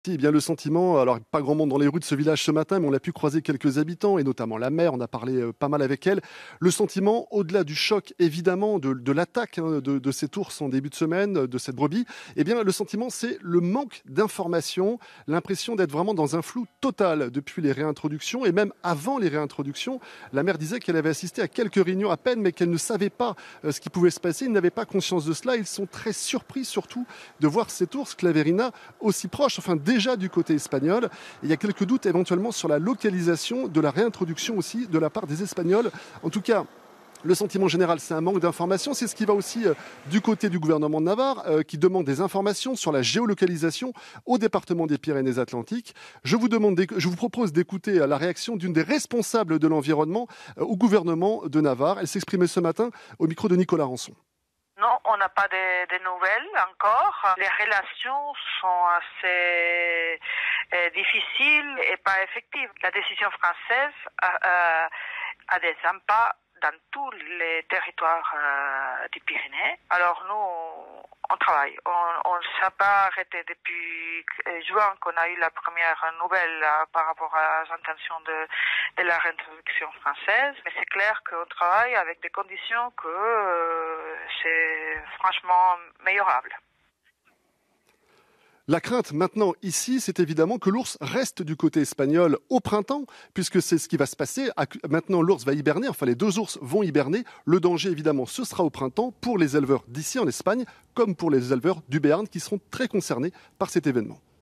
Si, eh bien le sentiment, alors pas grand monde dans les rues de ce village ce matin, mais on a pu croiser quelques habitants et notamment la mère, on a parlé pas mal avec elle. Le sentiment, au-delà du choc évidemment de l'attaque de cet ours en début de semaine, de cette brebis, eh bien le sentiment c'est le manque d'information, l'impression d'être vraiment dans un flou total depuis les réintroductions et même avant les réintroductions. La mère disait qu'elle avait assisté à quelques réunions à peine, mais qu'elle ne savait pas ce qui pouvait se passer, ils n'avaient pas conscience de cela. Ils sont très surpris surtout de voir cet ours Claverina aussi proche, enfin déjà du côté espagnol. Et il y a quelques doutes éventuellement sur la localisation de la réintroduction aussi de la part des Espagnols. En tout cas, le sentiment général, c'est un manque d'informations. C'est ce qui va aussi du côté du gouvernement de Navarre, qui demande des informations sur la géolocalisation au département des Pyrénées-Atlantiques. Je vous propose d'écouter la réaction d'une des responsables de l'environnement au gouvernement de Navarre. Elle s'exprimait ce matin au micro de Nicolas Rançon. Non, on n'a pas de nouvelles encore. Les relations sont assez difficiles et pas effectives. La décision française a des impacts dans tous les territoires des Pyrénées. Alors nous, on travaille. On ne s'est pas arrêté depuis juin qu'on a eu la première nouvelle par rapport aux intentions de la réintroduction française. Mais c'est clair qu'on travaille avec des conditions que c'est franchement meilleurable. La crainte maintenant ici, c'est évidemment que l'ours reste du côté espagnol au printemps, puisque c'est ce qui va se passer. Maintenant, l'ours va hiberner, enfin les deux ours vont hiberner. Le danger, évidemment, ce sera au printemps pour les éleveurs d'ici en Espagne, comme pour les éleveurs du Béarn qui seront très concernés par cet événement.